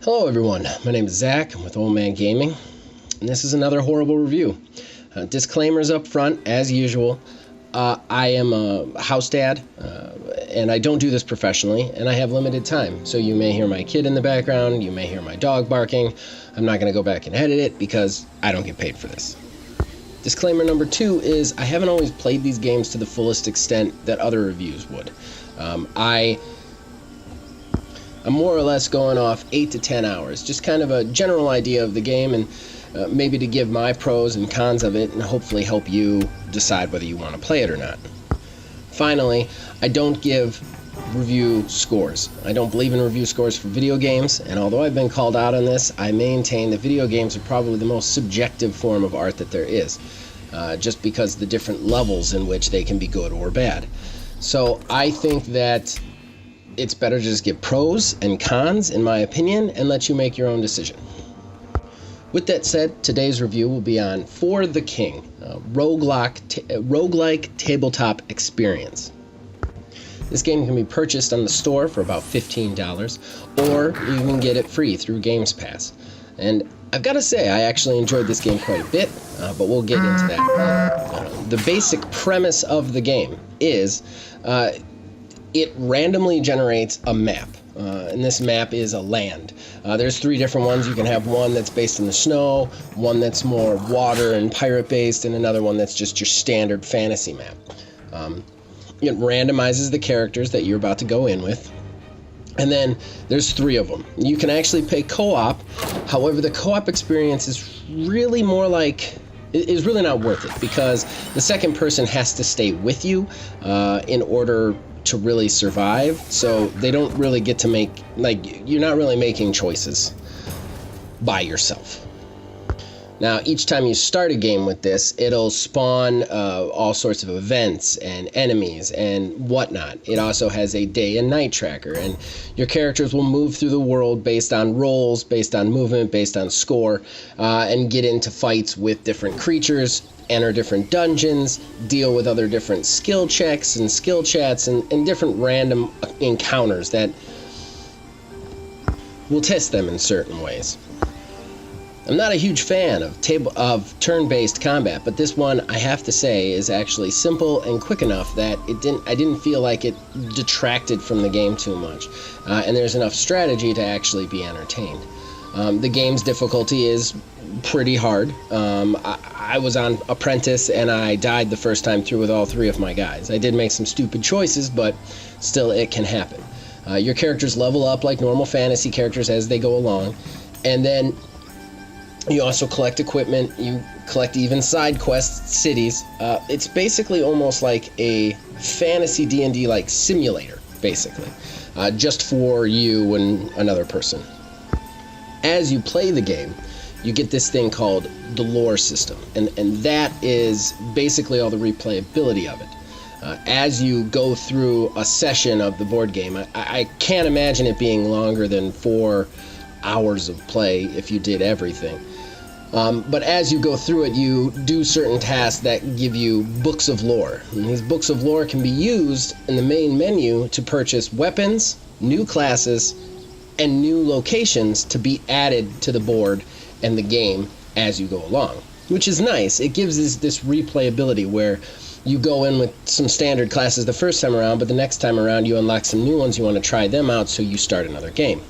Hello everyone, my name is Zach, I'm with Old Man Gaming, and this is another horrible review. Disclaimers up front, as usual. I am a house dad, and I don't do this professionally, and I have limited time. So you may hear my kid in the background, you may hear my dog barking. I'm not going to go back and edit it because I don't get paid for this. Disclaimer number 2 is I haven't always played these games to the fullest extent that other reviews would. I'm more or less going off 8 to 10 hours, just kind of a general idea of the game and maybe to give my pros and cons of it and hopefully help you decide whether you want to play it or not. Finally, I don't give review scores. I don't believe in review scores for video games, and although I've been called out on this, I maintain that video games are probably the most subjective form of art that there is, just because of the different levels in which they can be good or bad. So I think that it's better to just give pros and cons, in my opinion, and let you make your own decision. With that said, today's review will be on For the King, a roguelike tabletop experience. This game can be purchased on the store for about $15, or you can get it free through Games Pass. And I've got to say, I actually enjoyed this game quite a bit, but we'll get into that. The basic premise of the game is it randomly generates a map, and this map is a land. There's 3 different ones. You can have one that's based in the snow, one that's more water and pirate based, and another one that's just your standard fantasy map. It randomizes the characters that you're about to go in with, and then there's 3 of them. You can actually play co-op. However, the co-op experience is really really not worth it, because the second person has to stay with you in order to really survive, so they don't really get to make, you're not really making choices by yourself. Now, each time you start a game with this, it'll spawn all sorts of events and enemies and whatnot. It also has a day and night tracker, and your characters will move through the world based on rolls, based on movement, based on score, and get into fights with different creatures, enter different dungeons, deal with other different skill checks and skill chats and different random encounters that will test them in certain ways. I'm not a huge fan of turn-based combat, but this one, I have to say, is actually simple and quick enough that I didn't feel like it detracted from the game too much, and there's enough strategy to actually be entertained. The game's difficulty is pretty hard. I was on Apprentice and I died the first time through with all 3 of my guys. I did make some stupid choices, but still it can happen. Your characters level up like normal fantasy characters as they go along, and then you also collect equipment, you collect even side quests, cities. It's basically almost like a fantasy D&D like simulator, basically, just for you and another person. As you play the game, you get this thing called the lore system, and that is basically all the replayability of it. As you go through a session of the board game, I can't imagine it being longer than 4 hours of play if you did everything. But as you go through it, you do certain tasks that give you books of lore. And these books of lore can be used in the main menu to purchase weapons, new classes, and new locations to be added to the board and the game as you go along, which is nice. It gives this replayability where you go in with some standard classes the first time around, but the next time around you unlock some new ones, you want to try them out, so you start another game.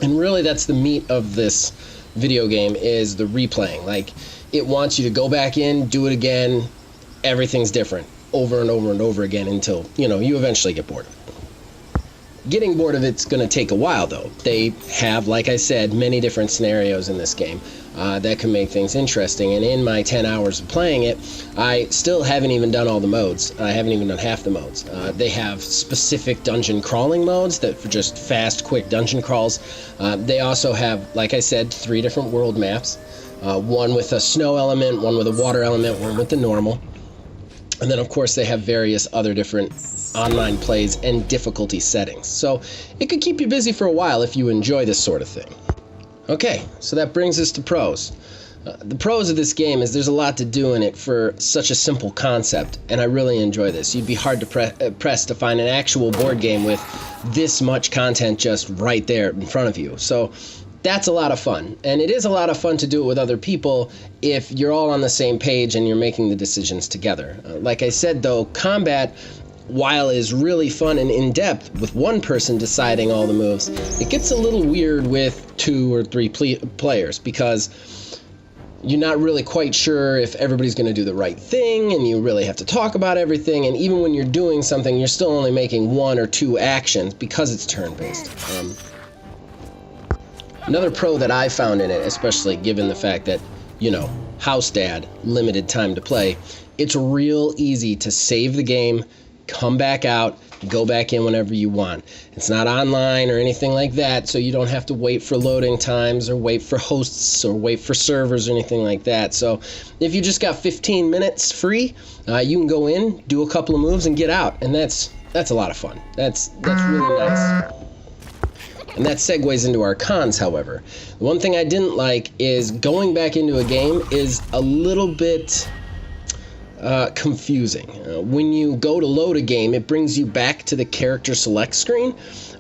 And really that's the meat of this video game, is the replaying. Like, it wants you to go back in, do it again, everything's different over and over and over again until, you eventually get bored of it. Getting bored of it's going to take a while, though. They have, like I said, many different scenarios in this game that can make things interesting. And in my 10 hours of playing it, I still haven't even done all the modes. I haven't even done half the modes. They have specific dungeon crawling modes that for just fast, quick dungeon crawls. They also have, like I said, 3 different world maps. One with a snow element, one with a water element, one with the normal. And then, of course, they have various other different online plays and difficulty settings. So it could keep you busy for a while if you enjoy this sort of thing. Okay, so that brings us to pros. The pros of this game is there's a lot to do in it for such a simple concept, and I really enjoy this. You'd be hard to press to find an actual board game with this much content just right there in front of you. So that's a lot of fun. And it is a lot of fun to do it with other people if you're all on the same page and you're making the decisions together. Like I said, though, combat, while is really fun and in-depth with one person deciding all the moves, it gets a little weird with 2 or 3 players, because you're not really quite sure if everybody's going to do the right thing, and you really have to talk about everything, and even when you're doing something, you're still only making 1 or 2 actions because it's turn-based. Another pro that I found in it, especially given the fact that, house dad, limited time to play, it's real easy to save the game, come back out, go back in whenever you want. It's not online or anything like that, so you don't have to wait for loading times or wait for hosts or wait for servers or anything like that. So if you just got 15 minutes free, you can go in, do a couple of moves, and get out. And that's a lot of fun. That's really nice. And that segues into our cons, however. The one thing I didn't like is going back into a game is a little bit confusing. When you go to load a game, it brings you back to the character select screen,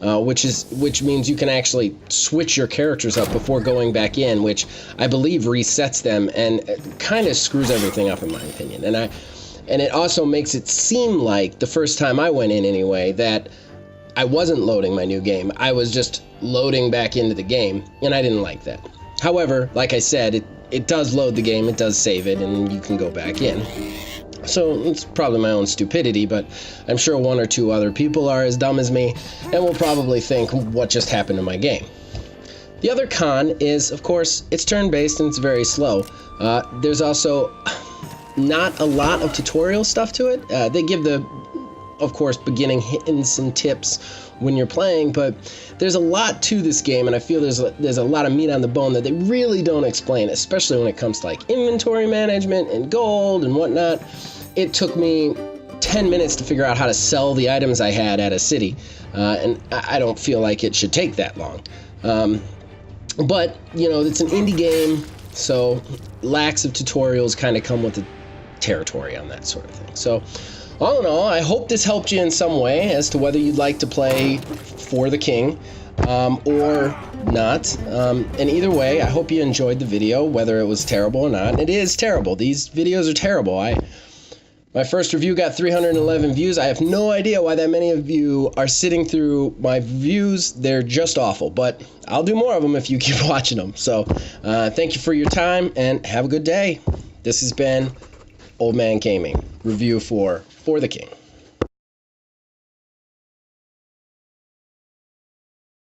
which means you can actually switch your characters up before going back in, which I believe resets them and kind of screws everything up in my opinion. And it also makes it seem like, the first time I went in anyway, that I wasn't loading my new game. I was just loading back into the game, and I didn't like that. However, like I said, it does load the game, it does save it, and you can go back in. So it's probably my own stupidity, but I'm sure 1 or 2 other people are as dumb as me and will probably think, what just happened to my game? The other con is, of course, it's turn-based and it's very slow. There's also not a lot of tutorial stuff to it. They give of course, beginning hints and tips when you're playing, but there's a lot to this game, and I feel there's a lot of meat on the bone that they really don't explain, especially when it comes to like inventory management and gold and whatnot. It took me 10 minutes to figure out how to sell the items I had at a city, and I don't feel like it should take that long. But, it's an indie game, so lacks of tutorials kind of come with the territory on that sort of thing. So, all in all, I hope this helped you in some way as to whether you'd like to play For the King or not. And either way, I hope you enjoyed the video, whether it was terrible or not. It is terrible. These videos are terrible. My first review got 311 views. I have no idea why that many of you are sitting through my views. They're just awful, but I'll do more of them if you keep watching them. So thank you for your time, and have a good day. This has been Old Man Gaming, review for the King.